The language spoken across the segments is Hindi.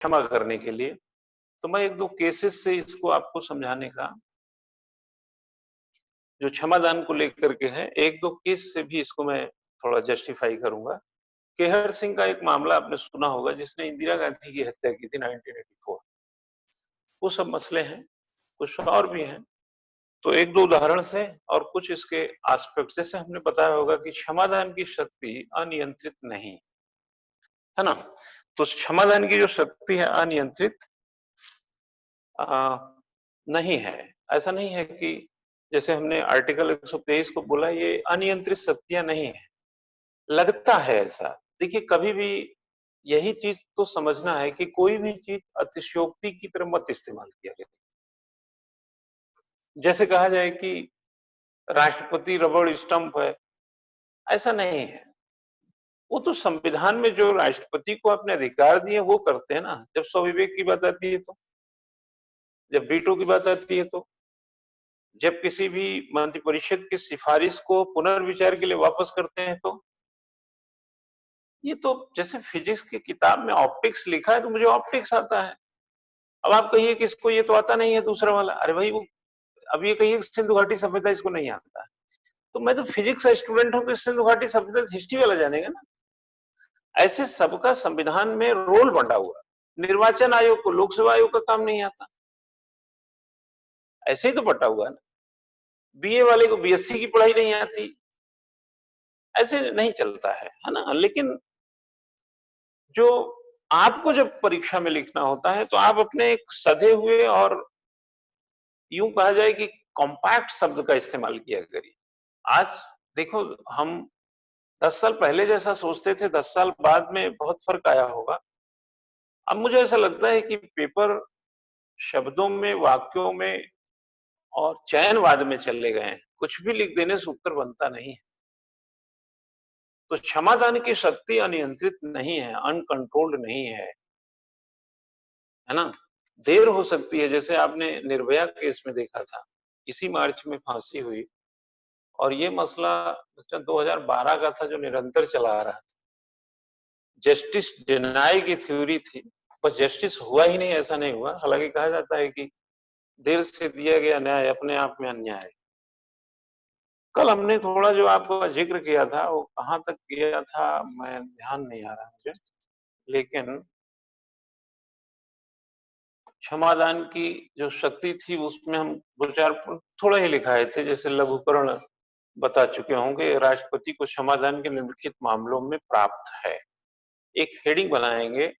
क्षमा करने के लिए। तो मैं एक दो केसेस से इसको आपको समझाने का, जो क्षमादान को लेकर के है, एक दो केस से भी इसको मैं थोड़ा जस्टिफाई करूंगा। केहर सिंह का एक मामला आपने सुना होगा, जिसने इंदिरा गांधी की हत्या की थी 1984। वो सब मसले हैं, कुछ और भी हैं। तो एक दो उदाहरण से और कुछ इसके एस्पेक्ट, जैसे हमने बताया होगा कि क्षमादान की शक्ति अनियंत्रित नहीं है ना। तो क्षमादान की जो शक्ति है अनियंत्रित नहीं है। ऐसा नहीं है कि जैसे हमने आर्टिकल 123 को बोला, ये अनियंत्रित शक्तियां नहीं है, लगता है ऐसा। देखिए, कभी भी यही चीज तो समझना है कि कोई भी चीज अतिशयोक्ति की तरह मत इस्तेमाल किया जाए। जैसे कहा जाए कि राष्ट्रपति रबड़ स्टंप है, ऐसा नहीं है। वो तो संविधान में जो राष्ट्रपति को अपने अधिकार दिए वो करते हैं ना। जब स्वविवेक की बात आती है तो, जब वीटो की बात आती है तो, जब किसी भी मंत्रिपरिषद की सिफारिश को पुनर्विचार के लिए वापस करते हैं तो, ये तो जैसे फिजिक्स की किताब में ऑप्टिक्स लिखा है तो मुझे ऑप्टिक्स आता है। अब आप कहिए कि इसको ये तो आता नहीं है दूसरा वाला, अरे भाई वो, अब ये कहिए सिंधु घाटी सभ्यता इसको नहीं आता है, तो मैं तो फिजिक्स का स्टूडेंट हूं, तो सिंधु घाटी सभ्यता हिस्ट्री वाला जानेगा ना। ऐसे सबका संविधान में रोल बंटा हुआ। निर्वाचन आयोग को लोकसेवा आयोग का काम नहीं आता, ऐसे ही तो बटा हुआ है ना। बीए वाले को बीएससी की पढ़ाई नहीं आती, ऐसे नहीं चलता है ना। लेकिन जो आपको जब परीक्षा में लिखना होता है तो आप अपने एक सधे हुए और यूं कहा जाए कि कॉम्पैक्ट शब्द का इस्तेमाल किया करिए। आज देखो, हम 10 साल पहले जैसा सोचते थे, 10 साल बाद में बहुत फर्क आया होगा। अब मुझे ऐसा लगता है कि पेपर शब्दों में, वाक्यों में और चयनवाद में चले गए हैं। कुछ भी लिख देने से उत्तर बनता नहीं है। तो क्षमादान की शक्ति अनियंत्रित नहीं है, अनकंट्रोल्ड नहीं है ना। देर हो सकती है, जैसे आपने निर्भया केस में देखा था, इसी मार्च में फांसी हुई, और ये मसला 2012 का था जो निरंतर चला आ रहा था। जस्टिस डिनाई की थ्योरी थी, बस जस्टिस हुआ ही नहीं, ऐसा नहीं हुआ। हालांकि कहा जाता है कि देर से दिया गया न्याय अपने आप में अन्याय है। कल हमने थोड़ा जो आपका जिक्र किया था, वो कहां तक किया था मैं ध्यान नहीं आ रहा मुझे, लेकिन क्षमादान की जो शक्ति थी उसमें हम दो चार थोड़ा ही लिखाए थे। जैसे लघुकरण बता चुके होंगे, राष्ट्रपति को क्षमादान के निम्नलिखित मामलों में प्राप्त है। एक हेडिंग बनाएंगे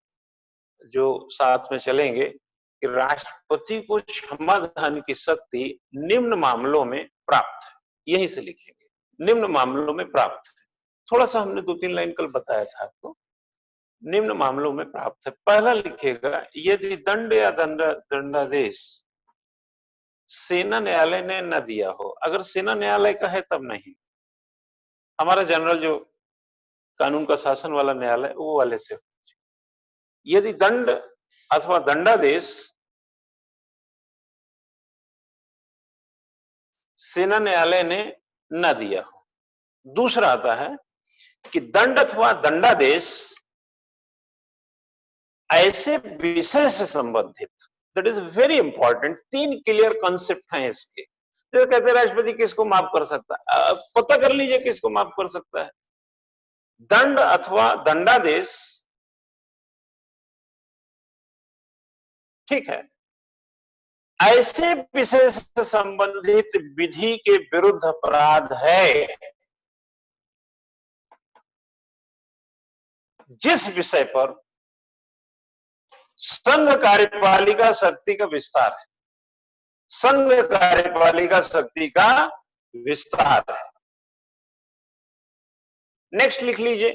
जो साथ में चलेंगे कि राष्ट्रपति को क्षमादान की शक्ति निम्न मामलों में प्राप्त है, यहीं से लिखेंगे, निम्न मामलों में प्राप्त है। थोड़ा सा हमने 2-3 लाइन कल बताया था आपको, निम्न मामलों में प्राप्त है। पहला लिखेगा, यदि दंड या दंडादेश सेना न्यायालय ने न दिया हो। अगर सेना न्यायालय का है तब नहीं, हमारा जनरल जो कानून का शासन वाला न्यायालय, वो वाले से। यदि दंड अथवा दंडादेश सेना न्यायालय ने न दिया हो। दूसरा आता है कि दंड अथवा दंडादेश ऐसे विषय से संबंधित, that is very important. 3 clear concept हैं इसके। जैसे कहते हैं राष्ट्रपति किसको माफ कर सकता है, पता कर लीजिए किसको माफ कर सकता है। दंड अथवा दंडादेश, ठीक है, ऐसे विषय से संबंधित विधि के विरुद्ध अपराध है जिस विषय पर संघ कार्यपालिका शक्ति का विस्तार है, संघ कार्यपालिका शक्ति का विस्तार है। नेक्स्ट लिख लीजिए,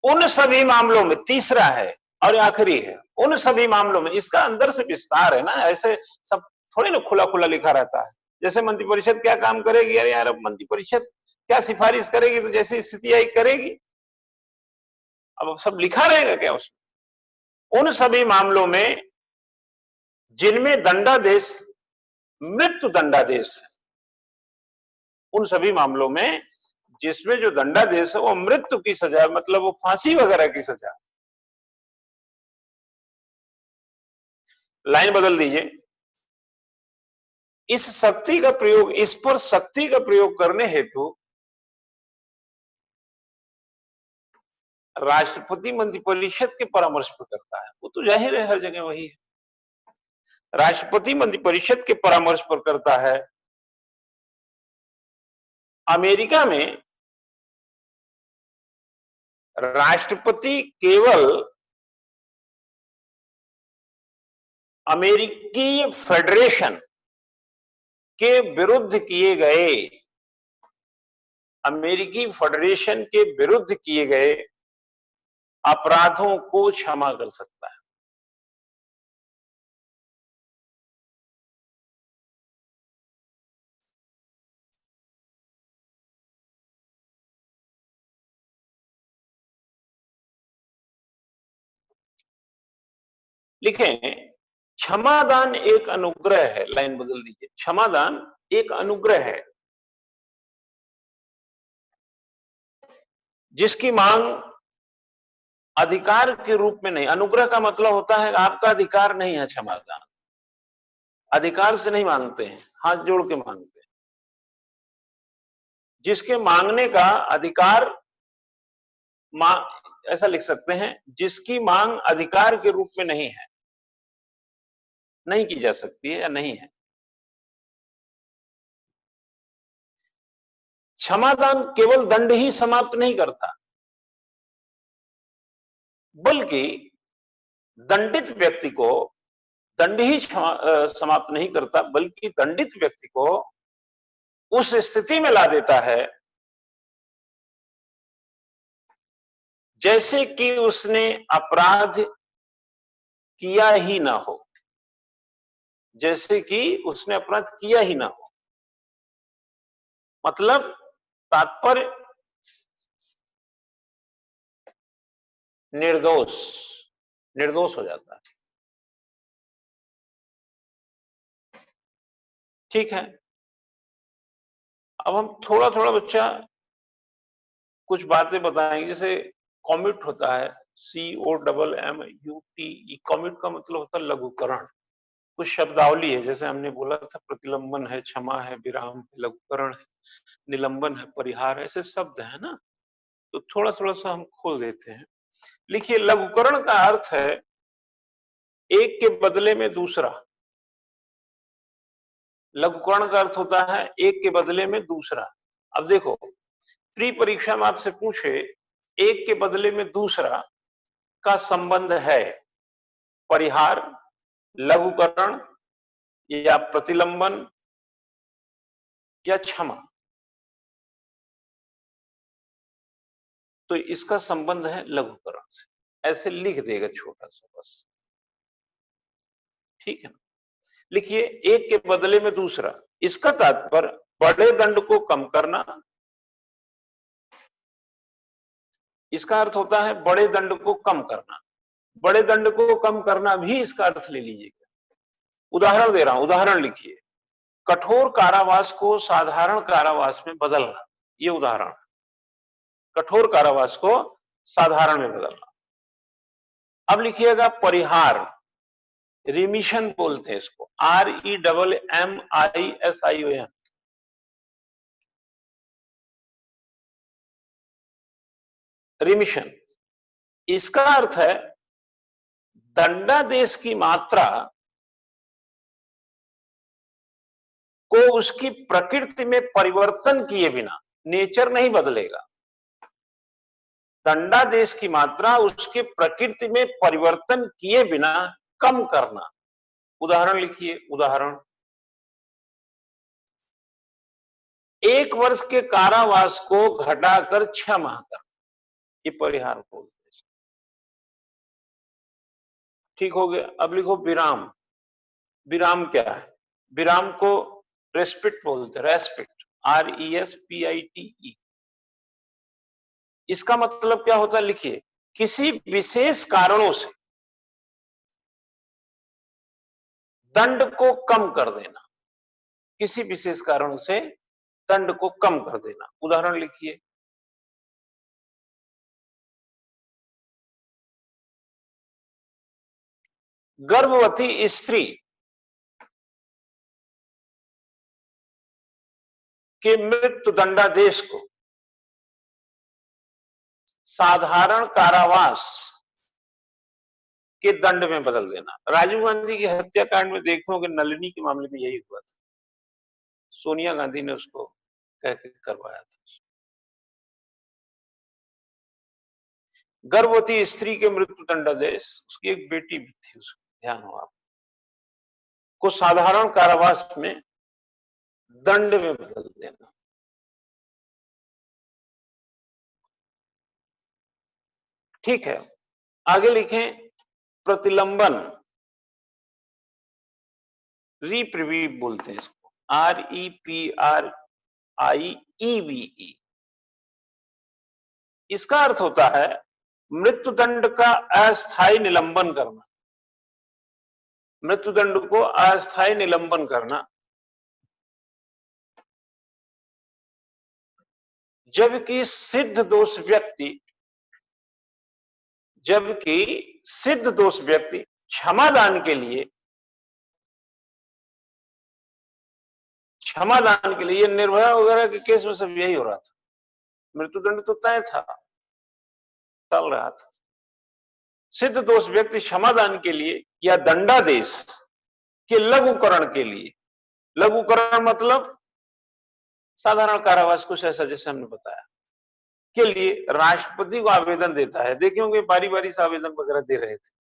उन सभी मामलों में, तीसरा है और आखिरी है, उन सभी मामलों में, इसका अंदर से विस्तार है ना, ऐसे सब थोड़ी ना खुला खुला लिखा रहता है। जैसे मंत्रिपरिषद क्या काम करेगी, अरे यार मंत्रिपरिषद क्या सिफारिश करेगी, तो जैसी स्थिति आई करेगी। अब सब लिखा रहेगा क्या उसमें? उन सभी मामलों में जिनमें दंडादेश मृत्यु दंडादेश है, उन सभी मामलों में जिसमें जो दंडादेश है वो मृत्यु की सजा, मतलब वो फांसी वगैरह की सजा, लाइन बदल दीजिए। इस शक्ति का प्रयोग, इस पर शक्ति का प्रयोग करने हेतु राष्ट्रपति मंत्रिपरिषद के परामर्श पर करता है। वो तो जाहिर है हर जगह वही है, राष्ट्रपति मंत्रिपरिषद के परामर्श पर करता है। अमेरिका में राष्ट्रपति केवल अमेरिकी फेडरेशन के विरुद्ध किए गए, अमेरिकी फेडरेशन के विरुद्ध किए गए अपराधों को क्षमा कर सकता है। लिखें, क्षमादान एक अनुग्रह है। लाइन बदल दीजिए। क्षमादान एक अनुग्रह है जिसकी मांग अधिकार के रूप में नहीं। अनुग्रह का मतलब होता है आपका अधिकार नहीं है क्षमादान, अधिकार से नहीं मांगते हैं, हाथ जोड़ के मांगते हैं। जिसके मांगने का अधिकार, ऐसा लिख सकते हैं, जिसकी मांग अधिकार के रूप में नहीं है, नहीं की जा सकती है या नहीं है। क्षमादान केवल दंड ही समाप्त नहीं करता, बल्कि दंडित व्यक्ति को दंड ही समाप्त नहीं करता, बल्कि दंडित व्यक्ति को उस स्थिति में ला देता है जैसे कि उसने अपराध किया ही ना हो, जैसे कि उसने अपराध किया ही ना हो। मतलब तात्पर्य निर्दोष, निर्दोष हो जाता है। ठीक है, अब हम थोड़ा थोड़ा बच्चा कुछ बातें बताएंगे। जैसे कॉमिट होता है, COMMUTE। कॉमिट का मतलब होता है लघुकरण। कुछ शब्दावली है, जैसे हमने बोला था, प्रतिलंबन है, क्षमा है, विराम है, लघुकरण है, निलंबन है, परिहार है, ऐसे शब्द है ना। तो थोड़ा थोड़ा सा हम खोल देते हैं। लिखिए, लघुकरण का अर्थ है एक के बदले में दूसरा। लघुकरण का अर्थ होता है एक के बदले में दूसरा। अब देखो, प्री परीक्षा में आपसे पूछे एक के बदले में दूसरा का संबंध है परिहार, लघुकरण या प्रतिलंबन या क्षमा, तो इसका संबंध है लघुकरण से। ऐसे लिख देगा छोटा सा बस, ठीक है ना। लिखिए, एक के बदले में दूसरा, इसका तात्पर्य बड़े दंड को कम करना। इसका अर्थ होता है बड़े दंड को कम करना। बड़े दंड को कम करना भी इसका अर्थ ले लीजिएगा। उदाहरण दे रहा हूं, उदाहरण लिखिए, कठोर कारावास को साधारण कारावास में बदलना, ये उदाहरण। कठोर कारावास को साधारण में बदलना। अब लिखिएगा परिहार, रिमिशन बोलते हैं इसको, REMMISION। रिमिशन, इसका अर्थ है दंडादेश की मात्रा को उसकी प्रकृति में परिवर्तन किए बिना, नेचर नहीं बदलेगा, दंडादेश की मात्रा उसके प्रकृति में परिवर्तन किए बिना कम करना। उदाहरण लिखिए, उदाहरण, 1 वर्ष के कारावास को घटाकर 6 माह करना, ये परिहार बोलते हैं। ठीक हो गया। अब लिखो विराम। विराम क्या है? विराम को रेस्पिट बोलते हैं, रेस्पिट, RESPITE। इसका मतलब क्या होता है? लिखिए, किसी विशेष कारणों से दंड को कम कर देना, किसी विशेष कारणों से दंड को कम कर देना। उदाहरण लिखिए, गर्भवती स्त्री के मृत्यु दंडादेश को साधारण कारावास के दंड में बदल देना। राजीव गांधी की हत्याकांड में देखोगे नलिनी के मामले में यही हुआ था, सोनिया गांधी ने उसको कह के करवाया था। गर्भवती स्त्री के मृत्यु दंडादेश, उसकी एक बेटी भी थी, उसको ध्यान हो आप, को साधारण कारावास में दंड में बदल देना। ठीक है, आगे लिखें प्रतिलंबन, रिप्रीवीव बोलते हैं इसको, REPRIEVE। इसका अर्थ होता है मृत्युदंड का अस्थायी निलंबन करना, मृत्युदंड को अस्थायी निलंबन करना, जबकि सिद्ध दोष व्यक्ति क्षमादान के लिए निर्भया वगैरह के केस में सब यही हो रहा था, मृत्युदंड तो तय था, चल रहा था। सिद्ध दोष व्यक्ति क्षमादान के लिए या दंडादेश के लघुकरण के लिए, लघुकरण मतलब साधारण कारावास, कुछ ऐसा जैसे हमने बताया, के लिए राष्ट्रपति को आवेदन देता है। देखे होंगे बारी बारी से आवेदन वगैरह दे रहे थे,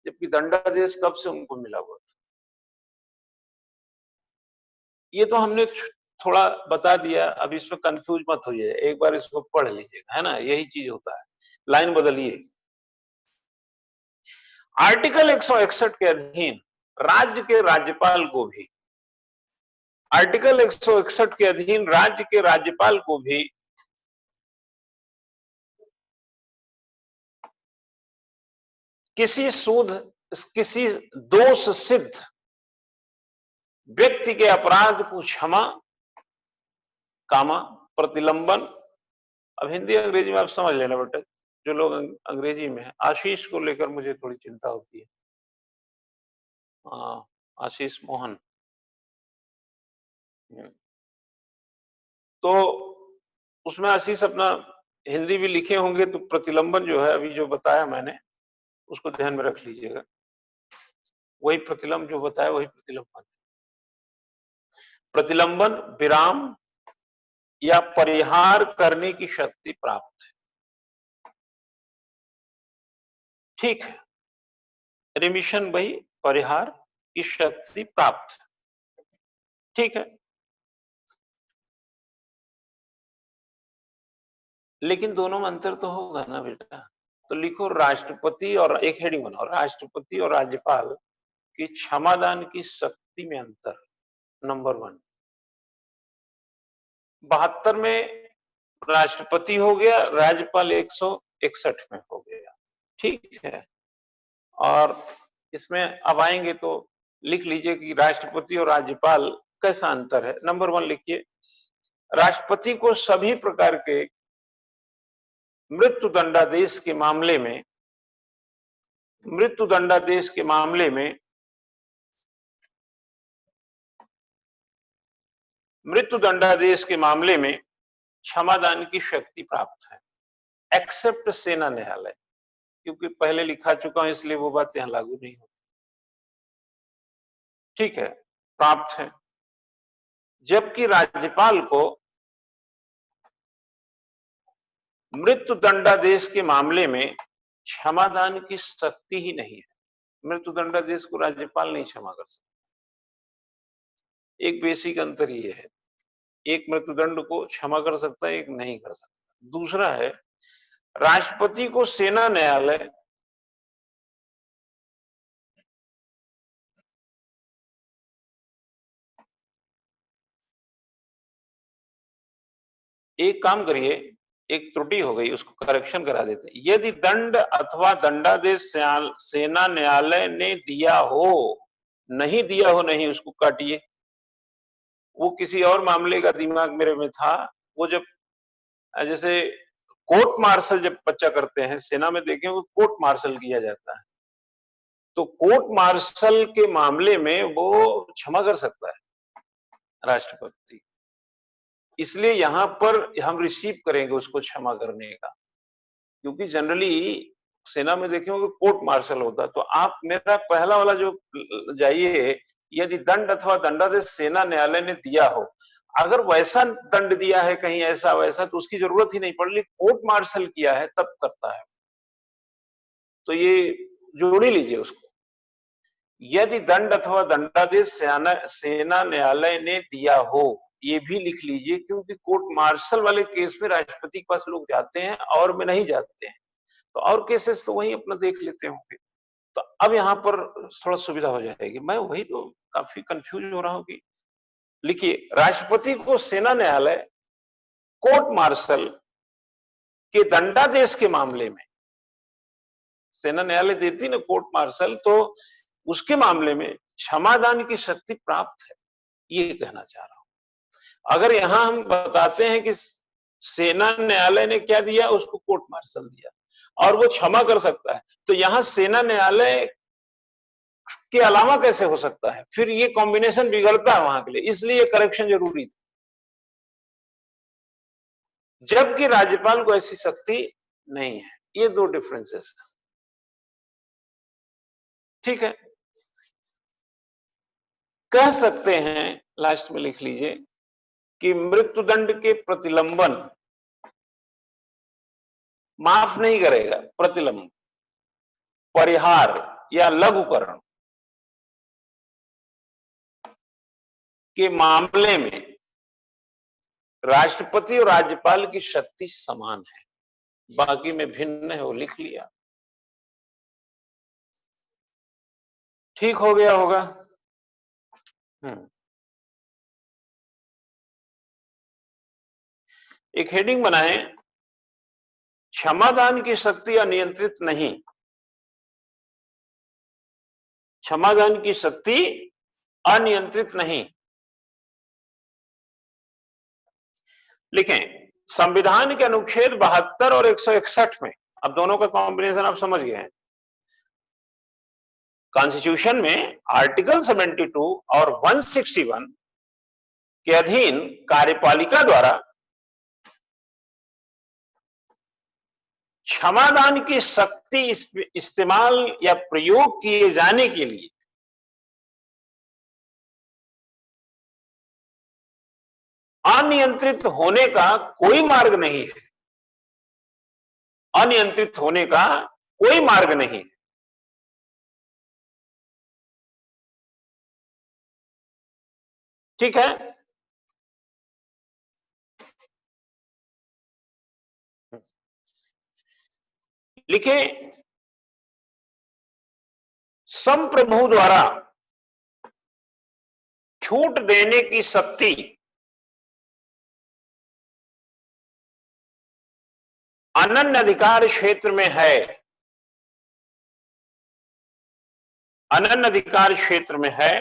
जबकि दंडादेश कब से उनको मिला हुआ था। ये तो हमने थोड़ा बता दिया, अब इसमें कंफ्यूज मत होइए, एक बार इसको पढ़ लीजिएगा, है ना, यही चीज होता है। लाइन बदलिए। आर्टिकल 161 के अधीन राज्य के राज्यपाल को भी, आर्टिकल 161 के अधीन राज्य के राज्यपाल को भी किसी दोष सिद्ध व्यक्ति के अपराध को क्षमा कामा प्रतिलंबन, अब हिंदी अंग्रेजी में आप समझ लेना बेटा, जो लोग अंग्रेजी में है। आशीष को लेकर मुझे थोड़ी चिंता होती है, आशीष मोहन, तो उसमें आशीष अपना हिंदी भी लिखे होंगे, तो प्रतिलंबन जो है अभी जो बताया मैंने उसको ध्यान में रख लीजिएगा, वही प्रतिलंब जो बताया वही प्रतिलंबन। प्रतिलंबन विराम या परिहार करने की शक्ति प्राप्त है, ठीक है, रिमिशन वही, परिहार की शक्ति प्राप्त है, ठीक है। लेकिन दोनों में अंतर तो होगा ना बेटा, तो लिखो राष्ट्रपति, और एक हेडिंग बनाओ, राष्ट्रपति और राज्यपाल की क्षमादान की शक्ति में अंतर, नंबर 1। 72 में राष्ट्रपति हो गया, राज्यपाल 161 में हो गया, ठीक है। और इसमें अब आएंगे तो लिख लीजिए कि राष्ट्रपति और राज्यपाल कैसा अंतर है। नंबर 1 लिखिए, राष्ट्रपति को सभी प्रकार के मृत्यु दंडादेश के मामले में क्षमादान की शक्ति प्राप्त है, एक्सेप्ट सेना न्यायालय, क्योंकि पहले लिखा चुका हूं इसलिए वो बात यहां लागू नहीं होती, ठीक है, प्राप्त है। जबकि राज्यपाल को मृत्यु दंडादेश के मामले में क्षमादान की शक्ति ही नहीं है, मृत्यु दंडादेश को राज्यपाल नहीं क्षमा कर सकता। एक बेसिक अंतर ये है, एक मृत्युदंड को क्षमा कर सकता है, एक नहीं कर सकता। दूसरा है राष्ट्रपति को सेना न्यायालय एक काम करिए, एक त्रुटि हो गई, उसको करेक्शन करा देते हैं। यदि दंड अथवा दंडादेश सेना न्यायालय ने दिया हो, नहीं दिया हो, नहीं, उसको काटिए, वो किसी और मामले का दिमाग मेरे में था। वो जब जैसे कोर्ट मार्शल जब बच्चा करते हैं, सेना में देखें वो कोर्ट मार्शल किया जाता है, तो कोर्ट मार्शल के मामले में वो क्षमा कर सकता है राष्ट्रपति, इसलिए यहां पर हम रिसीव करेंगे उसको क्षमा करने का, क्योंकि जनरली सेना में देखे होंगे कोर्ट मार्शल होता है। तो आप मेरा पहला वाला जो जाइए, यदि दंड अथवा दंडादेश सेना न्यायालय ने दिया हो, अगर वैसा दंड दिया है कहीं ऐसा वैसा तो उसकी जरूरत ही नहीं पड़ रही, कोर्ट मार्शल किया है तब करता है। तो ये जोड़ ही लीजिए उसको, यदि दंड अथवा दंडादेश सेना न्यायालय ने दिया हो, ये भी लिख लीजिए, क्योंकि कोर्ट मार्शल वाले केस में राष्ट्रपति के पास लोग जाते हैं और में नहीं जाते हैं, तो और केसेस तो वही अपना देख लेते होंगे। तो अब यहां पर थोड़ा सुविधा हो जाएगी। मैं वही तो काफी कंफ्यूज हो रहा हूं कि लिखिए, राष्ट्रपति को सेना न्यायालय कोर्ट मार्शल के दंडादेश के मामले में, सेना न्यायालय देती ना कोर्ट मार्शल, तो उसके मामले में क्षमादान की शक्ति प्राप्त है, ये कहना चाह रहा हूं। अगर यहां हम बताते हैं कि सेना न्यायालय ने क्या दिया, उसको कोर्ट मार्शल दिया और वो क्षमा कर सकता है, तो यहां सेना न्यायालय के अलावा कैसे हो सकता है? फिर ये कॉम्बिनेशन बिगड़ता है वहां के लिए, इसलिए करेक्शन जरूरी था, जबकि राज्यपाल को ऐसी शक्ति नहीं है। ये दो डिफरेंसेस है, ठीक है। कह सकते हैं, लास्ट में लिख लीजिए, कि मृत्युदंड के प्रतिलंबन माफ नहीं करेगा, प्रतिलंबन, परिहार या लघुकरण के मामले में राष्ट्रपति और राज्यपाल की शक्ति समान है, बाकी में भिन्न है, वो लिख लिया, ठीक हो गया होगा। एक हेडिंग बनाए, क्षमादान की शक्ति अनियंत्रित नहीं, क्षमादान की शक्ति अनियंत्रित नहीं। लिखें, संविधान के अनुच्छेद 72 और 161 में, अब दोनों का कॉम्बिनेशन आप समझ गए हैं, कॉन्स्टिट्यूशन में आर्टिकल 72 और 161 के अधीन कार्यपालिका द्वारा क्षमादान की शक्ति इस्तेमाल या प्रयोग किए जाने के लिए अनियंत्रित होने का कोई मार्ग नहीं है, अनियंत्रित होने का कोई मार्ग नहीं है। ठीक है, लिखे, संप्रभु द्वारा छूट देने की शक्ति अनन्य अधिकार क्षेत्र में है, अनन्य अधिकार क्षेत्र में है,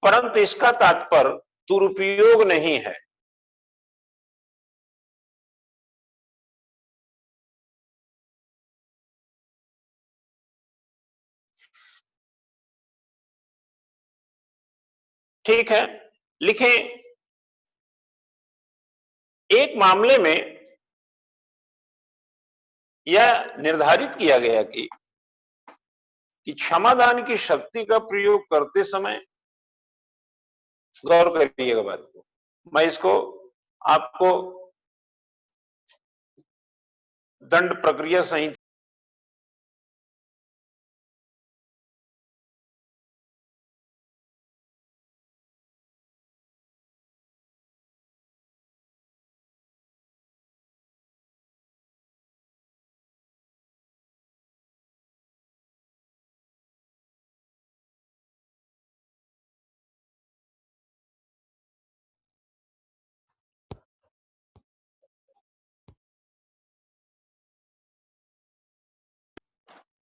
परंतु इसका तात्पर्य दुरुपयोग नहीं है। ठीक है, लिखें, एक मामले में यह निर्धारित किया गया कि क्षमादान की शक्ति का प्रयोग करते समय, गौर करिएगा बात को, मैं इसको आपको दंड प्रक्रिया संहिता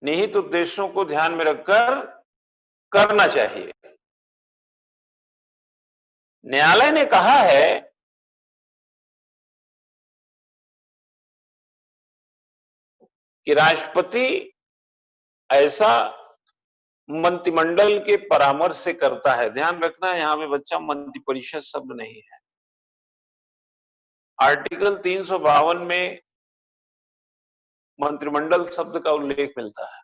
निहित उद्देश्यों को ध्यान में रखकर करना चाहिए। न्यायालय ने कहा है कि राष्ट्रपति ऐसा मंत्रिमंडल के परामर्श से करता है। ध्यान रखना है यहां पे बच्चा, मंत्रिपरिषद शब्द नहीं है। आर्टिकल 352 में मंत्रिमंडल शब्द का उल्लेख मिलता है।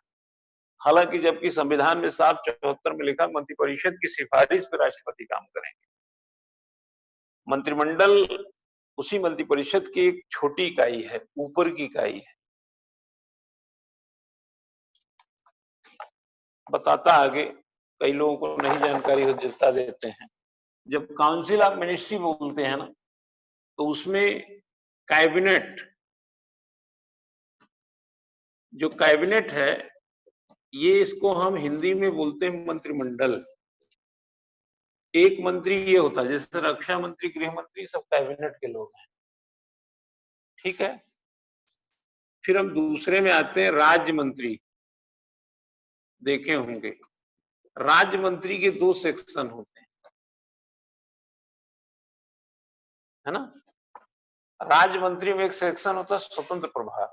हालांकि जबकि संविधान में साफ 74 में लिखा मंत्रिपरिषद की सिफारिश पर राष्ट्रपति काम करेंगे। मंत्रिमंडल उसी मंत्रिपरिषद की एक छोटी इकाई है, ऊपर की इकाई है। बताता आगे, कई लोगों को नहीं जानकारी हो, जिता देते हैं। जब काउंसिल ऑफ मिनिस्ट्री बोलते हैं ना, तो उसमें कैबिनेट, जो कैबिनेट है, ये इसको हम हिंदी में बोलते हैं मंत्रिमंडल। एक मंत्री ये होता है, जैसे रक्षा मंत्री, गृह मंत्री, सब कैबिनेट के लोग हैं, ठीक है। फिर हम दूसरे में आते हैं, राज्य मंत्री। देखे होंगे राज्य मंत्री के 2 सेक्शन होते हैं, है ना। राज्य मंत्री में एक सेक्शन होता है स्वतंत्र प्रभार।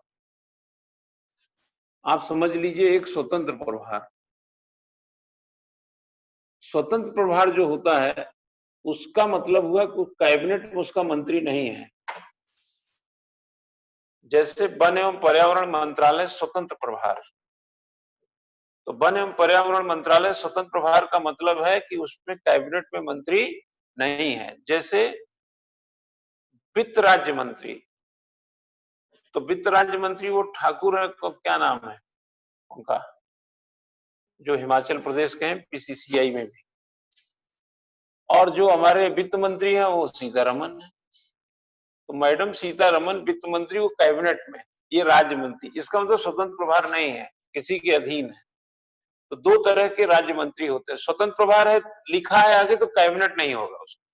आप समझ लीजिए एक स्वतंत्र प्रभार। स्वतंत्र प्रभार जो होता है, उसका मतलब हुआ कि कैबिनेट में उसका मंत्री नहीं है। जैसे वन एवं पर्यावरण मंत्रालय स्वतंत्र प्रभार, तो वन एवं पर्यावरण मंत्रालय स्वतंत्र प्रभार का मतलब है कि उसमें कैबिनेट में मंत्री नहीं है। जैसे वित्त राज्य मंत्री, तो वित्त राज्य मंत्री वो ठाकुर है, क्या नाम है उनका, जो हिमाचल प्रदेश के हैं, पीसीसीआई में भी। और जो हमारे वित्त मंत्री हैं वो सीतारमन है। तो मैडम सीतारमन वित्त मंत्री, वो कैबिनेट में, ये राज्य मंत्री। इसका मतलब स्वतंत्र प्रभार नहीं है, किसी के अधीन है। तो 2 तरह के राज्य मंत्री होते हैं। स्वतंत्र प्रभार है, लिखा है आगे, तो कैबिनेट नहीं होगा उसको।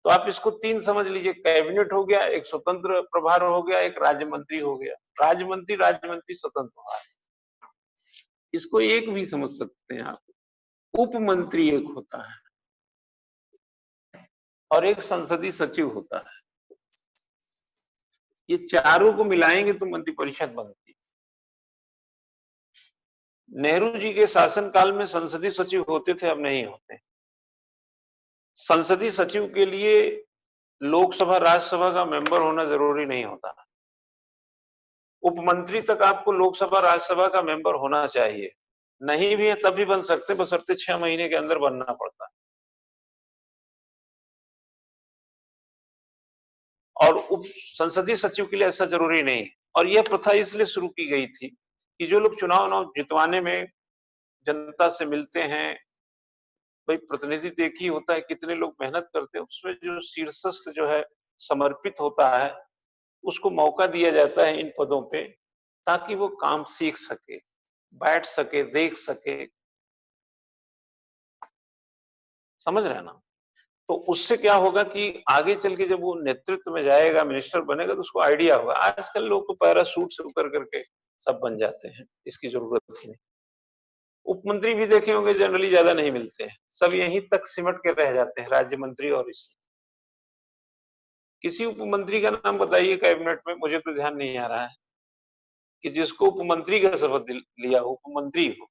तो आप इसको 3 समझ लीजिए, कैबिनेट हो गया, एक स्वतंत्र प्रभार हो गया, एक राज्य मंत्री हो गया। राज्य मंत्री, स्वतंत्र प्रभार। इसको एक भी समझ सकते हैं आप, उप मंत्री एक होता है और एक संसदीय सचिव होता है। ये चारों को मिलाएंगे तो मंत्रिपरिषद बनती है। नेहरू जी के शासनकाल में संसदीय सचिव होते थे, अब नहीं होते। संसदीय सचिव के लिए लोकसभा राज्यसभा का मेंबर होना जरूरी नहीं होता। उपमंत्री तक आपको लोकसभा राज्यसभा का मेंबर होना चाहिए। नहीं भी है तब भी बन सकते, बशर्ते 6 महीने के अंदर बनना पड़ता है। और उप संसदीय सचिव के लिए ऐसा जरूरी नहीं है। और यह प्रथा इसलिए शुरू की गई थी कि जो लोग चुनाव जितवाने में जनता से मिलते हैं, भाई प्रतिनिधि तो एक ही होता है, कितने लोग मेहनत करते हैं, उसमें जो शीर्षस्थ जो है समर्पित होता है, उसको मौका दिया जाता है इन पदों पे, ताकि वो काम सीख सके, बैठ सके, देख सके। समझ रहे हैं ना। तो उससे क्या होगा कि आगे चल के जब वो नेतृत्व में जाएगा, मिनिस्टर बनेगा, तो उसको आइडिया होगा। आजकल लोग तो पैराशूट से उतर करके सब बन जाते हैं, इसकी जरूरत ही नहीं। उपमंत्री भी देखे होंगे जनरली ज्यादा नहीं मिलते हैं, सब यहीं तक सिमट के रह जाते हैं, राज्य मंत्री। और इस किसी उपमंत्री का नाम बताइए कैबिनेट में, मुझे तो ध्यान नहीं आ रहा है कि जिसको उपमंत्री का शपथ लिया हो, उपमंत्री हो।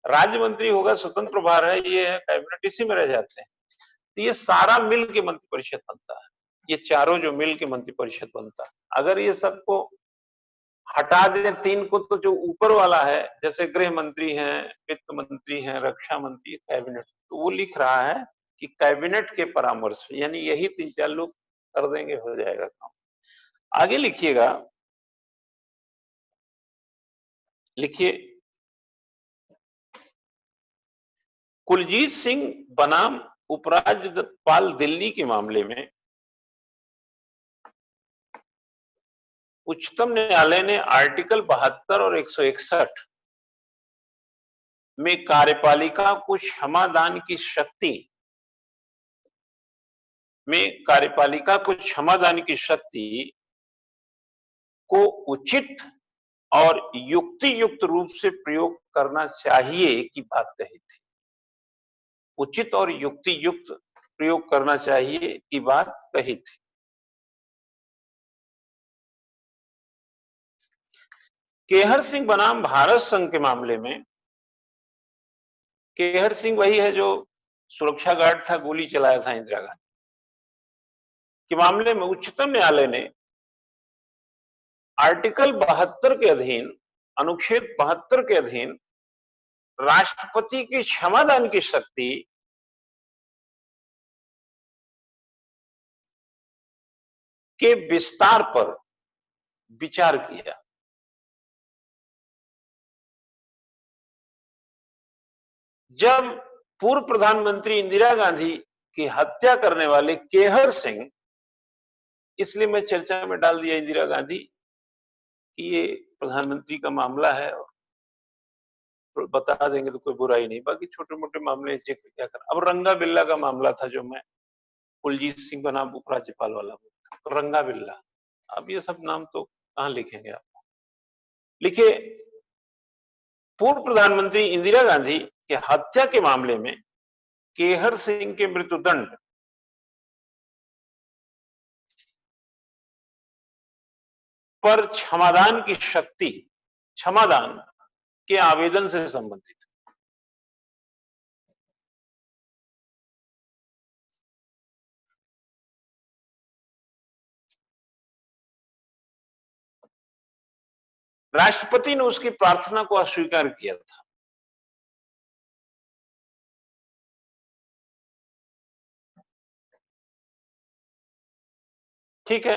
राज्य मंत्री होगा, स्वतंत्र प्रभार है, ये है कैबिनेट, इसी में रह जाते हैं। तो ये सारा मिल के मंत्रिपरिषद बनता है। ये चारों जो मिल के मंत्रिपरिषद बनता है। अगर ये सबको हटा दें 3 को, तो जो ऊपर वाला है, जैसे गृह मंत्री हैं, वित्त मंत्री हैं, रक्षा मंत्री, कैबिनेट, तो वो लिख रहा है कि कैबिनेट के परामर्श, यानी यही 3-4 लोग कर देंगे, हो जाएगा काम। आगे लिखिएगा, लिखिए, कुलजीत सिंह बनाम उपराज्यपाल दिल्ली के मामले में उच्चतम न्यायालय ने आर्टिकल 72 और 161 में कार्यपालिका को क्षमादान की शक्ति को उचित और युक्ति युक्त रूप से प्रयोग करना चाहिए की बात कही थी। उचित और युक्ति युक्त प्रयोग करना चाहिए की बात कही थी। केहर सिंह बनाम भारत संघ के मामले में, केहर सिंह वही है जो सुरक्षा गार्ड था, गोली चलाया था इंदिरा गांधी के मामले में उच्चतम न्यायालय ने आर्टिकल 72 के अधीन, अनुच्छेद 72 के अधीन राष्ट्रपति की क्षमादान की शक्ति के विस्तार पर विचार किया। जब पूर्व प्रधानमंत्री इंदिरा गांधी की हत्या करने वाले केहर सिंह, इसलिए मैं चर्चा में डाल दिया इंदिरा गांधी कि ये प्रधानमंत्री का मामला है और बता देंगे तो कोई बुराई नहीं, बाकी छोटे मोटे मामले जिक्र क्या कर। अब रंगा बिल्ला का मामला था जो मैं कुलजीत सिंह बनाम उपराज्यपाल वाला, रंगा बिल्ला, अब ये सब नाम तो कहां लिखेंगे आप। लिखे पूर्व प्रधानमंत्री इंदिरा गांधी के हत्या के मामले में केहर सिंह के मृत्युदंड पर क्षमादान की शक्ति, क्षमादान के आवेदन से संबंधित। राष्ट्रपति ने उसकी प्रार्थना को अस्वीकार किया था। ठीक है,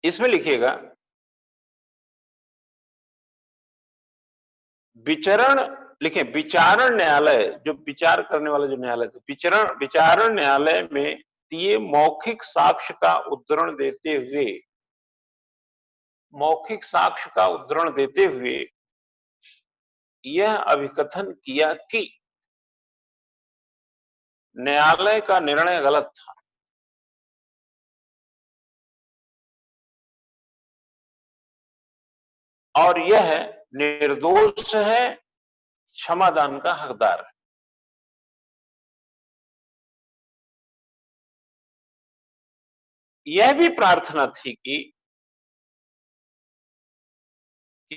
इसमें लिखिएगा विचरण, लिखे विचारण न्यायालय, जो विचार करने वाला जो न्यायालय था, विचारण न्यायालय में दिए मौखिक साक्ष्य का उद्धरण देते हुए, मौखिक साक्ष्य का उद्धरण देते हुए यह अभिकथन किया कि न्यायालय का निर्णय गलत था। और यह निर्दोष है, क्षमादान का हकदार है। यह भी प्रार्थना थी कि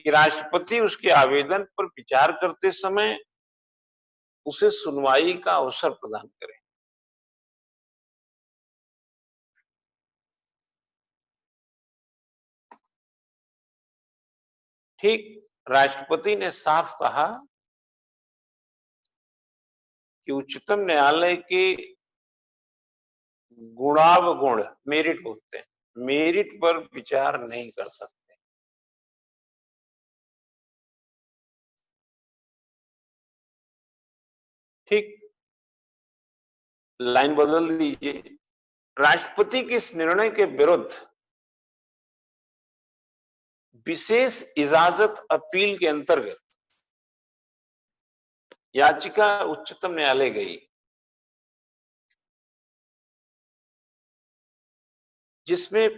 राष्ट्रपति उसके आवेदन पर विचार करते समय उसे सुनवाई का अवसर प्रदान करें। ठीक, राष्ट्रपति ने साफ कहा कि उच्चतम न्यायालय के गुणावगुण, मेरिट बोलते हैं, मेरिट पर विचार नहीं कर सकते। ठीक, लाइन बदल दीजिए, राष्ट्रपति के इस निर्णय के विरुद्ध विशेष इजाजत अपील के अंतर्गत याचिका उच्चतम न्यायालय गई, जिसमें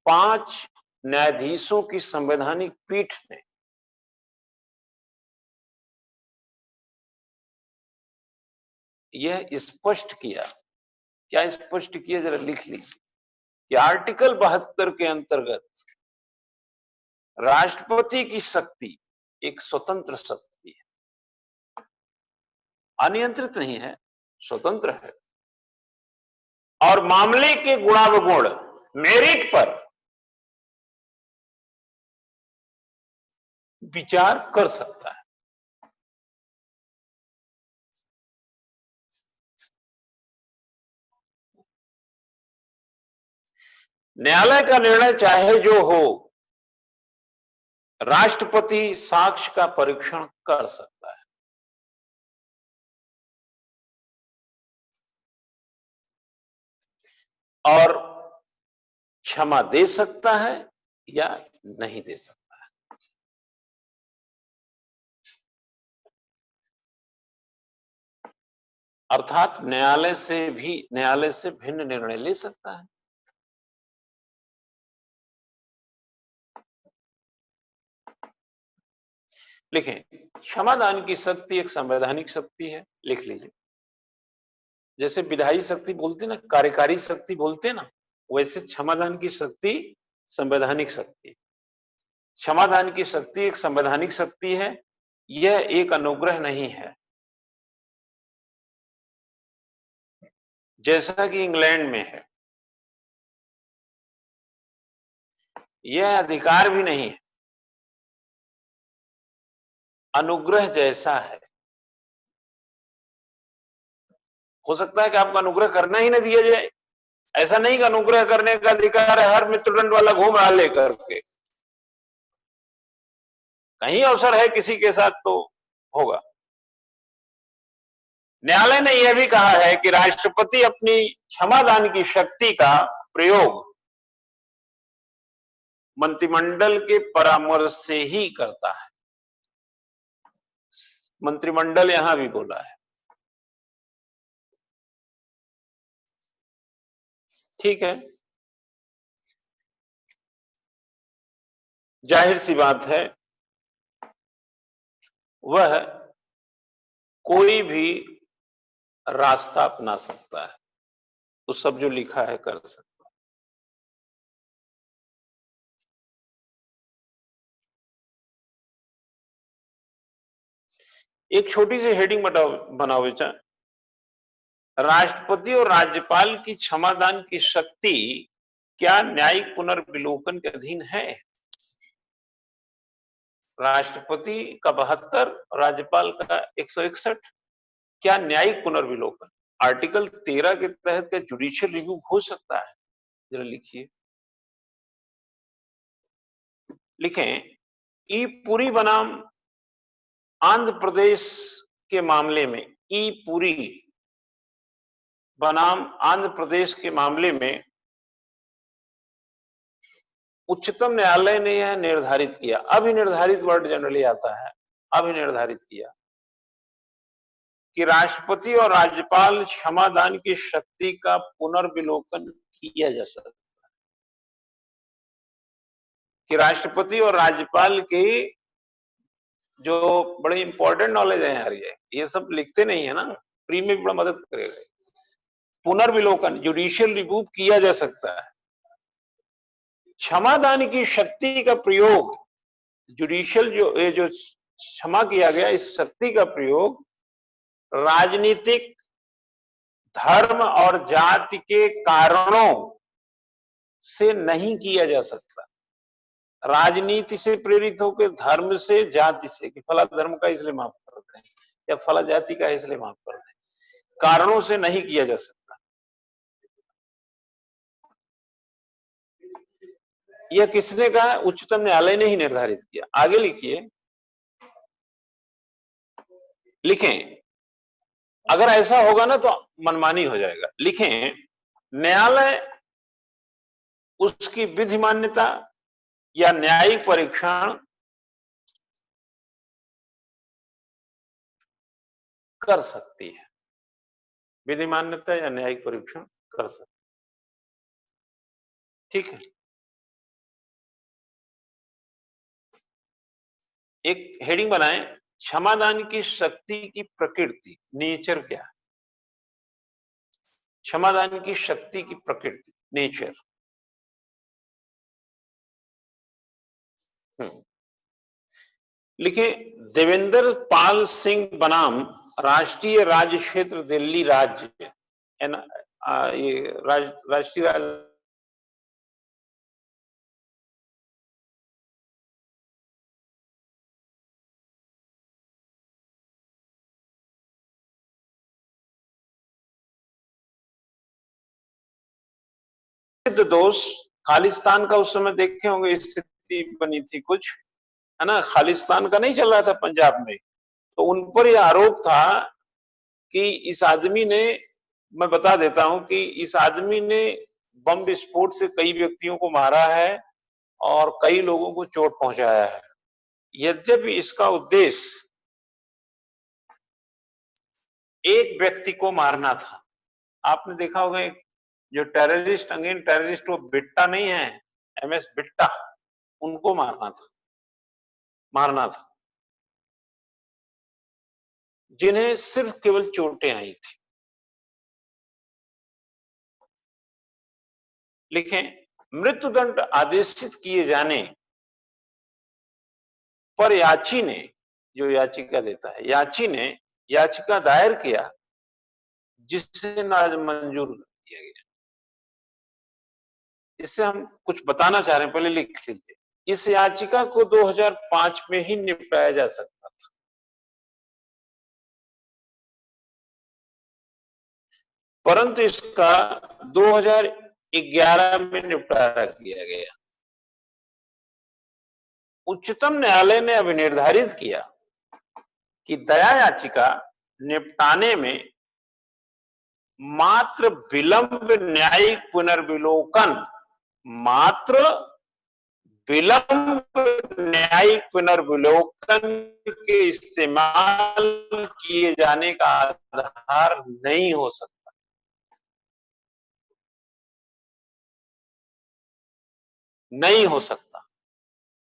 5 न्यायाधीशों की संवैधानिक पीठ ने यह स्पष्ट किया। क्या स्पष्ट किया, जरा लिख लीजिए कि आर्टिकल 72 के अंतर्गत राष्ट्रपति की शक्ति एक स्वतंत्र शक्ति है, अनियंत्रित नहीं है, स्वतंत्र है, और मामले के गुणावगुण, मेरिट पर विचार कर सकता है। न्यायालय का निर्णय चाहे जो हो, राष्ट्रपति साक्ष्य का परीक्षण कर सकता है। और क्षमा दे सकता है या नहीं दे सकता है। अर्थात न्यायालय से भिन्न निर्णय ले सकता है। लिखें, क्षमादान की शक्ति एक संवैधानिक शक्ति है, लिख लीजिए। जैसे विधायी शक्ति बोलते ना, कार्यकारी शक्ति बोलते ना, वैसे क्षमादान की शक्ति संवैधानिक शक्ति। क्षमादान की शक्ति एक संवैधानिक शक्ति है, यह एक अनुग्रह नहीं है। जैसा कि इंग्लैंड में है, यह अधिकार भी नहीं है, अनुग्रह जैसा है। हो सकता है कि आपको अनुग्रह करना ही ना दिया जाए। ऐसा नहीं कि अनुग्रह करने का अधिकार है, हर मृत्युदंड वाला घूम रहा लेकर के। कहीं अवसर है किसी के साथ तो होगा। न्यायालय ने यह भी कहा है कि राष्ट्रपति अपनी क्षमादान की शक्ति का प्रयोग मंत्रिमंडल के परामर्श से ही करता है। मंत्रिमंडल यहां भी बोला है। ठीक है, जाहिर सी बात है, वह कोई भी रास्ता अपना सकता है, तो सब जो लिखा है कर सकता है। एक छोटी सी हेडिंग बनाओ बेटा। राष्ट्रपति और राज्यपाल की क्षमादान की शक्ति क्या न्यायिक पुनर्विलोकन के अधीन है? राष्ट्रपति का 72, राज्यपाल का 161। क्या न्यायिक पुनर्विलोकन आर्टिकल 13 के तहत क्या जुडिशियल रिव्यू हो सकता है? जरा लिखिए, लिखें। ई पुरी बनाम आंध्र प्रदेश के मामले में, ई पुरी बनाम आंध्र प्रदेश के मामले में उच्चतम न्यायालय ने यह निर्धारित किया, अभी निर्धारित वर्ड जनरली आता है, अभी निर्धारित किया कि राष्ट्रपति और राज्यपाल क्षमादान की शक्ति का पुनर्विलोकन किया जा सकता है। कि राष्ट्रपति और राज्यपाल की जो बड़े इंपॉर्टेंट नॉलेज है यार, ये सब लिखते नहीं है ना, प्री में भी बड़ा मदद करेगा। पुनर्विलोकन, जुडिशियल रिव्यू किया जा सकता है। क्षमादान की शक्ति का प्रयोग, जुडिशियल जो क्षमा किया गया, इस शक्ति का प्रयोग राजनीतिक, धर्म और जाति के कारणों से नहीं किया जा सकता। राजनीति से प्रेरित होकर, धर्म से, जाति से, कि फला धर्म का इसलिए माफ कर दें या फला जाति का इसलिए माफ कर दें, कारणों से नहीं किया जा सकता। यह किसने कहा? उच्चतम न्यायालय ने ही निर्धारित किया। आगे लिखिए, लिखें। अगर ऐसा होगा ना तो मनमानी हो जाएगा। लिखें, न्यायालय उसकी विधि मान्यता या न्यायिक परीक्षण कर सकती है। विधि मान्यता या न्यायिक परीक्षण कर सकती, ठीक है। एक हेडिंग बनाएं, क्षमादान की शक्ति की प्रकृति, नेचर क्या है? क्षमादान की शक्ति की प्रकृति, नेचर। लिखे, देवेंद्र पाल सिंह बनाम राष्ट्रीय राज्य क्षेत्र दिल्ली राज्य, ये राष्ट्रीय राज्य दोष खालिस्तान का, उस समय देखे होंगे स्थिति बनी थी कुछ, है ना, खालिस्तान का नहीं चल रहा था पंजाब में, तो उन पर यह आरोप था कि इस आदमी ने, मैं बता देता हूं कि इस आदमी ने बम विस्फोट से कई व्यक्तियों को मारा है और कई लोगों को चोट पहुंचाया है। यद्यपि इसका उद्देश्य एक व्यक्ति को मारना था। आपने देखा होगा जो टेररिस्ट, अगेन टेररिस्ट, वो बिट्टा नहीं है, MS बिट्टा, उनको मारना था, जिन्हें सिर्फ केवल चोटें आई थी। लिखें, मृत्युदंड आदेशित किए जाने पर याची ने, जो याचिका देता है, याची ने याचिका दायर किया जिसे नामंजूर किया गया। इससे हम कुछ बताना चाह रहे हैं, पहले लिख लीजिए। इस याचिका को 2005 में ही निपटाया जा सकता था, परंतु इसका 2011 में निपटारा किया गया। उच्चतम न्यायालय ने अभी निर्धारित किया कि दया याचिका निपटाने में मात्र विलंब न्यायिक पुनर्विलोकन, मात्र विलंब न्यायिक पुनर्विलोकन के इस्तेमाल किए जाने का आधार नहीं हो सकता। नहीं हो सकता।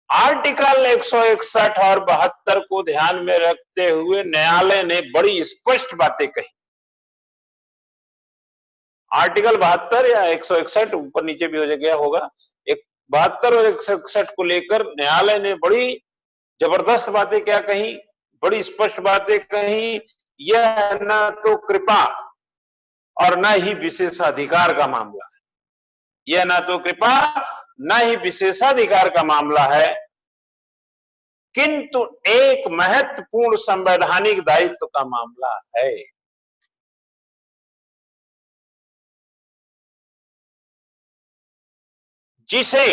आर्टिकल 161 और 72 को ध्यान में रखते हुए न्यायालय ने बड़ी स्पष्ट बातें कही। आर्टिकल 72 या 161 ऊपर नीचे भी हो गया होगा, 72 और 161 को लेकर न्यायालय ने बड़ी जबरदस्त बातें क्या कही, बड़ी स्पष्ट बातें कही। यह न तो कृपा और न ही विशेषाधिकार का मामला है। यह न तो कृपा न ही विशेषाधिकार का मामला है, किंतु एक महत्वपूर्ण संवैधानिक दायित्व का मामला है। जिसे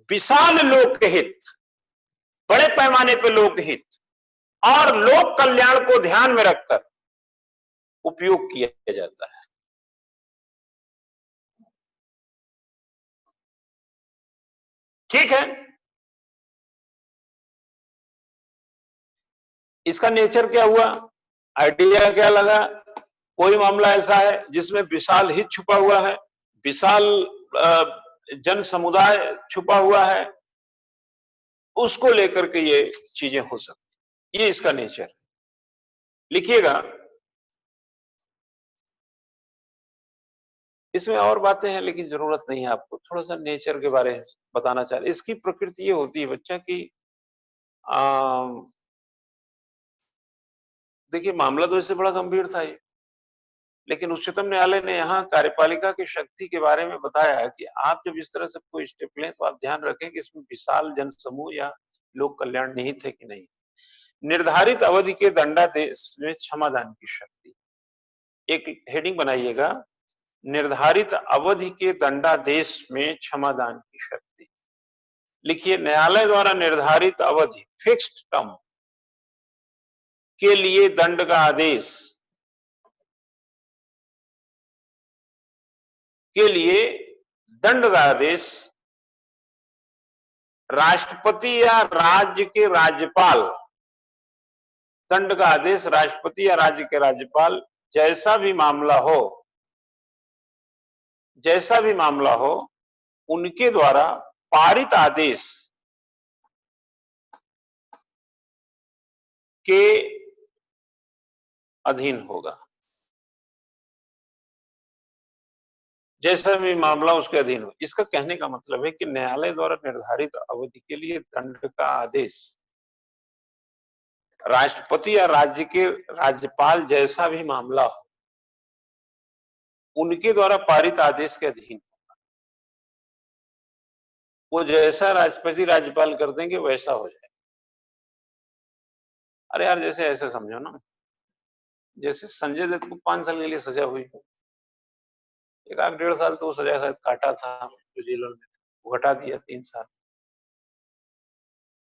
विशाल लोकहित, बड़े पैमाने पर लोकहित और लोक कल्याण को ध्यान में रखकर उपयोग किया जाता है। ठीक है, इसका नेचर क्या हुआ, आइडिया क्या लगा? कोई मामला ऐसा है जिसमें विशाल हित छुपा हुआ है, विशाल जन समुदाय छुपा हुआ है, उसको लेकर के ये चीजें हो सकती, ये इसका नेचर। लिखिएगा, इसमें और बातें हैं लेकिन जरूरत नहीं है, आपको थोड़ा सा नेचर के बारे में बताना चाह रहे। इसकी प्रकृति ये होती है बच्चा की, देखिए मामला तो इससे बड़ा गंभीर था ये, लेकिन उच्चतम न्यायालय ने यहाँ कार्यपालिका की शक्ति के बारे में बताया कि आप जब इस तरह से कोई स्टेप लें तो आप ध्यान रखें कि इसमें विशाल जनसमूह या लोक कल्याण निहित है कि नहीं। निर्धारित अवधि के दंडादेश में क्षमादान की शक्ति, एक हेडिंग बनाइएगा, निर्धारित अवधि के दंडादेश में क्षमादान की शक्ति। लिखिए, न्यायालय द्वारा निर्धारित अवधि, फिक्स्ड टर्म के लिए दंड का आदेश के लिए दंड का आदेश राष्ट्रपति या राज्य के राज्यपाल, दंड का आदेश राष्ट्रपति या राज्य के राज्यपाल, जैसा भी मामला हो उनके द्वारा पारित आदेश के अधीन होगा। जैसा भी मामला उसके अधीन हो। इसका कहने का मतलब है कि न्यायालय द्वारा निर्धारित अवधि के लिए दंड का आदेश राष्ट्रपति या राज्य के राज्यपाल, जैसा भी मामला हो उनके द्वारा पारित आदेश के अधीन होगा। वो जैसा राष्ट्रपति राज्यपाल कर देंगे वैसा हो जाए। अरे यार, जैसे ऐसे समझो ना, जैसे संजय दत्त को 5 साल के लिए सजा हुई, 1-1.5 साल तो वो सजा शायद काटा था जो जेलों में, वो हटा दिया 3 साल।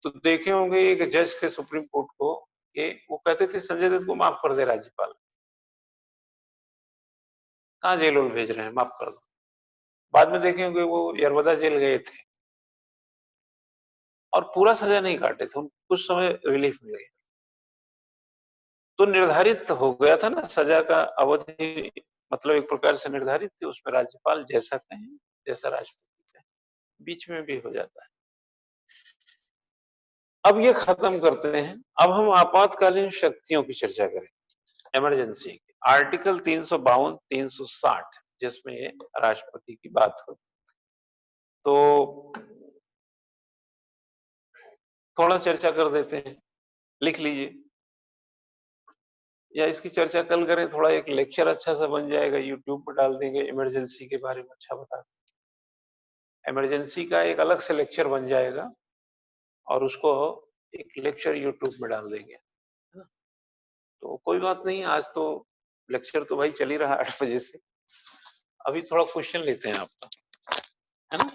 तो देखे होंगे एक जज थे सुप्रीम कोर्ट को, कि वो कहते थे संजय दत्त को माफ कर दे राज्यपाल, कहाँ जेल भेज रहे हैं, माफ कर दो। बाद में देखे होंगे वो यरवदा जेल गए थे और पूरा सजा नहीं काटे थे, कुछ समय रिलीफ मिल गया। तो निर्धारित हो गया था ना सजा का अवधि, मतलब एक प्रकार से निर्धारित थी, उसमें राज्यपाल जैसा कहें, जैसा राष्ट्रपति कहें, बीच में भी हो जाता है। अब ये खत्म करते हैं, अब हम आपातकालीन शक्तियों की चर्चा करें, इमरजेंसी की। आर्टिकल 352, 360 जिसमें राष्ट्रपति की बात हो। तो थोड़ा चर्चा कर देते हैं, लिख लीजिए या इसकी चर्चा कल करें, थोड़ा एक लेक्चर अच्छा सा बन जाएगा, यूट्यूब पर डाल देंगे, इमरजेंसी के बारे में अच्छा बता, इमरजेंसी का एक अलग से लेक्चर बन जाएगा और उसको एक लेक्चर यूट्यूब में डाल देंगे, है ना? तो कोई बात नहीं, आज तो लेक्चर तो भाई चल ही रहा 8 बजे से, अभी थोड़ा क्वेश्चन लेते हैं आपका, है ना?